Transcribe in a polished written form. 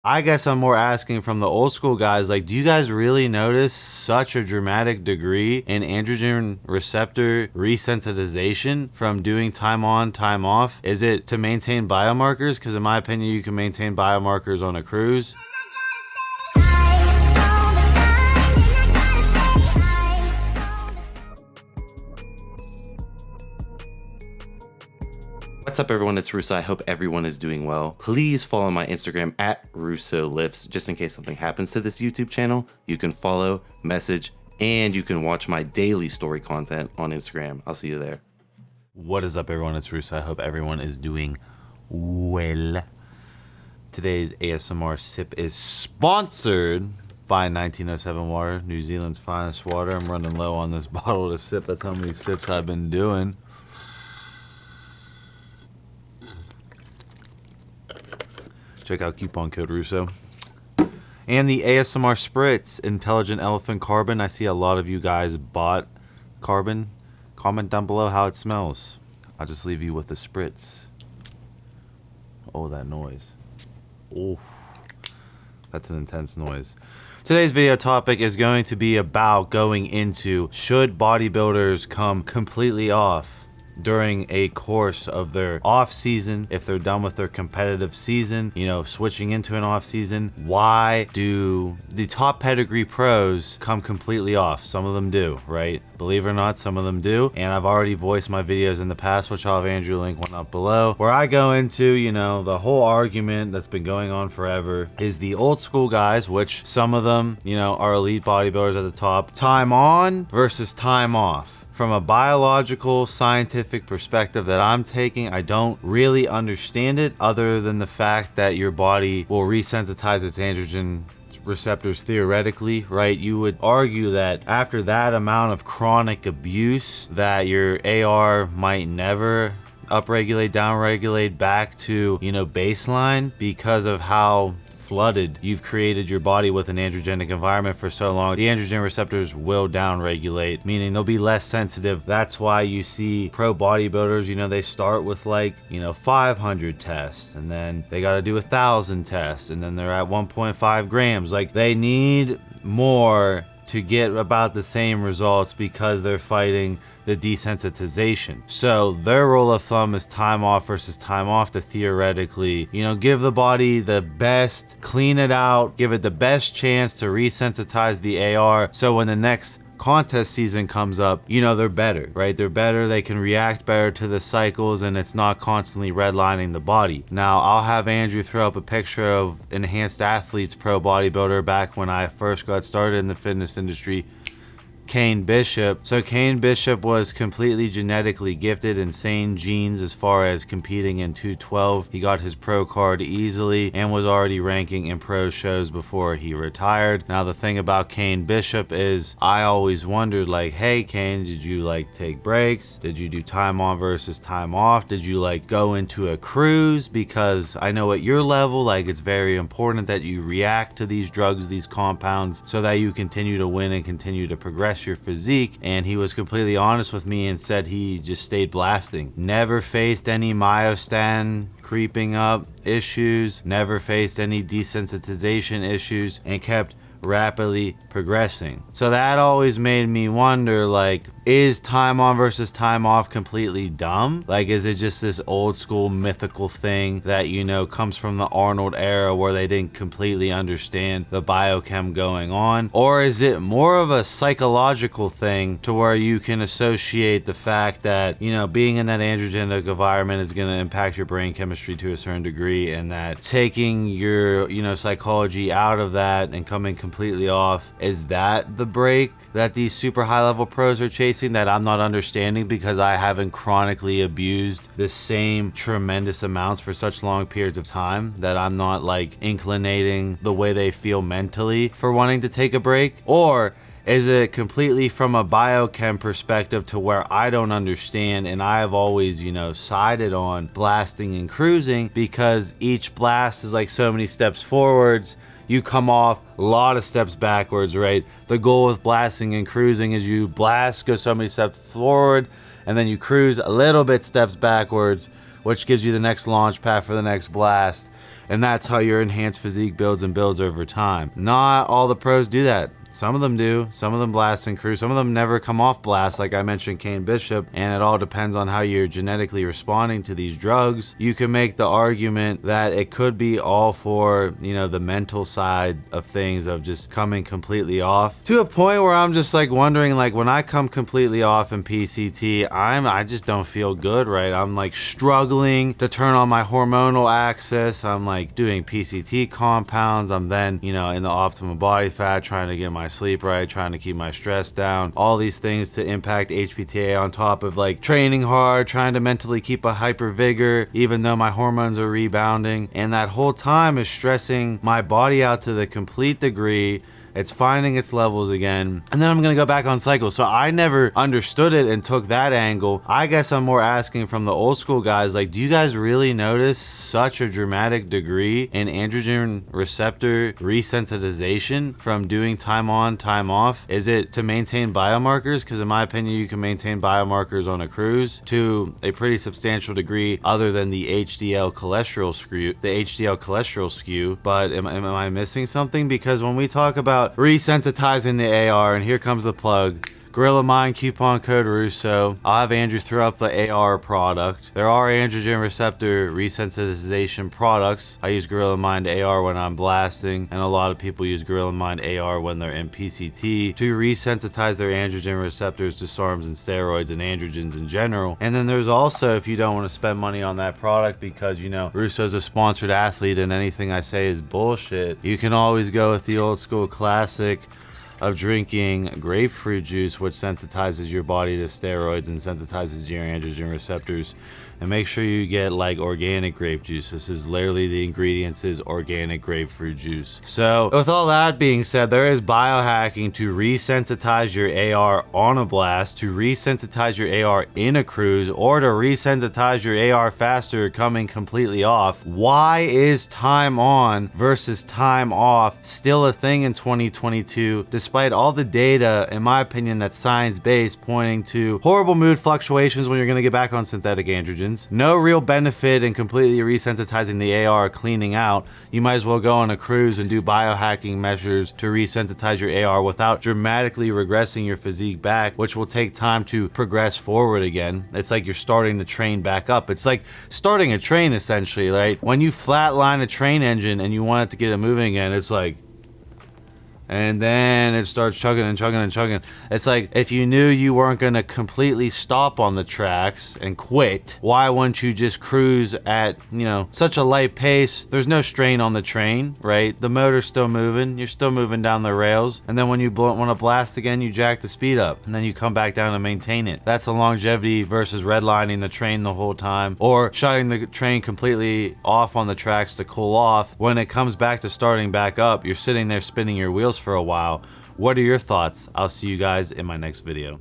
I guess I'm more asking from the old school guys, like, do you guys really notice such a dramatic degree in androgen receptor resensitization from doing time on, time off? Is it to maintain biomarkers? Because in my opinion, you can maintain biomarkers on a cruise. What's up, everyone? It's Russo. I hope everyone is doing well. Please follow my Instagram at Russo Lifts, just in case something happens to this YouTube channel. You can follow, message, and you can watch my daily story content on Instagram. I'll see you there. What is up, everyone? It's Russo. I hope everyone is doing well. Today's ASMR sip is sponsored by 1907 water, New Zealand's finest water. I'm running low on this bottle to sip. That's how many sips I've been doing. Check out coupon code Russo. And the ASMR Spritz, Intelligent Elephant Carbon. I see a lot of you guys bought carbon. Comment down below how it smells. I'll just leave you with the Spritz. Oh, that noise. Oh, that's an intense noise. Today's video topic is going to be about going into, should bodybuilders come completely off during a course of their off season, if they're done with their competitive season, you know, switching into an off season. Why do the top pedigree pros come completely off? Some of them do, right? Believe it or not, some of them do. And I've already voiced my videos in the past, which I'll have Andrew link one up below, where I go into, you know, the whole argument that's been going on forever is the old school guys, which some of them, you know, are elite bodybuilders at the top, time on versus time off. From a biological, scientific perspective that I'm taking, I don't really understand it, other than the fact that your body will resensitize its androgen receptors theoretically, right? You would argue that after that amount of chronic abuse that your AR might never upregulate, downregulate back to, you know, baseline, because of how flooded you've created your body with an androgenic environment for so long. The androgen receptors will downregulate, meaning they'll be less sensitive. That's why you see pro bodybuilders, you know, they start with like, you know, 500 tests, and then they got to do 1,000 tests, and then they're at 1.5 grams. Like, they need more to get about the same results because they're fighting the desensitization. So their rule of thumb is time off versus time off to theoretically, you know, give the body the best, clean it out, give it the best chance to resensitize the AR, so when the next contest season comes up, you know, they're better, right? They're better, they can react better to the cycles, and it's not constantly redlining the body. Now, I'll have Andrew throw up a picture of Enhanced Athletes pro bodybuilder back when I first got started in the fitness industry, Kane Bishop. So Kane Bishop was completely genetically gifted, insane genes as far as competing in 212. He got his pro card easily and was already ranking in pro shows before he retired. Now, the thing about Kane Bishop is I always wondered, like, hey Kane, did you like take breaks? Did you do time on versus time off? Did you like go into a cruise? Because I know at your level, like, it's very important that you react to these drugs, these compounds, so that you continue to win and continue to progress your physique. And he was completely honest with me and said he just stayed blasting, never faced any myostatin creeping up issues, never faced any desensitization issues, and kept rapidly progressing. So that always made me wonder, like, is time on versus time off completely dumb? Like, is it just this old school mythical thing that, you know, comes from the Arnold era where they didn't completely understand the biochem going on? Or is it more of a psychological thing to where you can associate the fact that, you know, being in that androgenic environment is going to impact your brain chemistry to a certain degree, and that taking your, you know, psychology out of that and coming completely off, is that the break that these super high level pros are chasing that I'm not understanding because I haven't chronically abused the same tremendous amounts for such long periods of time, that I'm not like inclinating the way they feel mentally for wanting to take a break? Or Is it completely from a biochem perspective to where I don't understand, and I have always, you know, sided on blasting and cruising because each blast is like so many steps forwards, you come off a lot of steps backwards, right? The goal with blasting and cruising is you blast, go so many steps forward, and then you cruise a little bit steps backwards, which gives you the next launch pad for the next blast. And that's how your enhanced physique builds and builds over time. Not all the pros do that. Some of them do. Some of them blast and cruise. Some of them never come off blast, like I mentioned Kane Bishop, and it all depends on how you're genetically responding to these drugs. You can make the argument that it could be all for, you know, the mental side of things, of just coming completely off, to a point where I'm just like wondering, like, when I come completely off in PCT, I just don't feel good, right? I'm like struggling to turn on my hormonal axis. I'm like doing PCT compounds. I'm then, you know, in the optimal body fat, trying to get my sleep right, trying to keep my stress down, all these things to impact HPTA, on top of like training hard, trying to mentally keep a hyper vigor even though my hormones are rebounding, and that whole time is stressing my body out to the complete degree. It's finding its levels again, and then I'm gonna go back on cycle. So I never understood it and took that angle. I guess I'm more asking from the old school guys, like, do you guys really notice such a dramatic degree in androgen receptor resensitization from doing time on, time off? Is it to maintain biomarkers? Because in my opinion, you can maintain biomarkers on a cruise to a pretty substantial degree, other than the HDL cholesterol skew. But am I missing something? Because when we talk about resensitizing the AR, and here comes the plug, Gorilla Mind coupon code Russo. I'll have Andrew throw up the AR product. There are androgen receptor resensitization products. I use Gorilla Mind AR when I'm blasting, and a lot of people use Gorilla Mind AR when they're in PCT to resensitize their androgen receptors to SARMs and steroids and androgens in general. And then there's also, if you don't want to spend money on that product because, you know, Russo's a sponsored athlete and anything I say is bullshit, you can always go with the old school classic of drinking grapefruit juice, which sensitizes your body to steroids and sensitizes your androgen receptors. And make sure you get like organic grape juice. This is literally, the ingredients is organic grapefruit juice. So with all that being said, there is biohacking to resensitize your AR on a blast, to resensitize your AR in a cruise, or to resensitize your AR faster coming completely off. Why is time on versus time off still a thing in 2022, despite all the data, in my opinion, that's science-based, pointing to horrible mood fluctuations when you're gonna get back on synthetic androgens? No real benefit in completely resensitizing the AR, cleaning out. You might as well go on a cruise and do biohacking measures to resensitize your AR without dramatically regressing your physique back, which will take time to progress forward again. It's like you're starting the train back up. It's like starting a train, essentially, right? When you flatline a train engine and you want it to get it moving again, it's like, and then it starts chugging and chugging and chugging. It's like, if you knew you weren't gonna completely stop on the tracks and quit, why wouldn't you just cruise at, you know, such a light pace? There's no strain on the train, right? The motor's still moving, you're still moving down the rails, and then when you want to blast again, you jack the speed up, and then you come back down and maintain it. That's the longevity versus redlining the train the whole time, or shutting the train completely off on the tracks to cool off. When it comes back to starting back up, you're sitting there spinning your wheels for a while. What are your thoughts? I'll see you guys in my next video.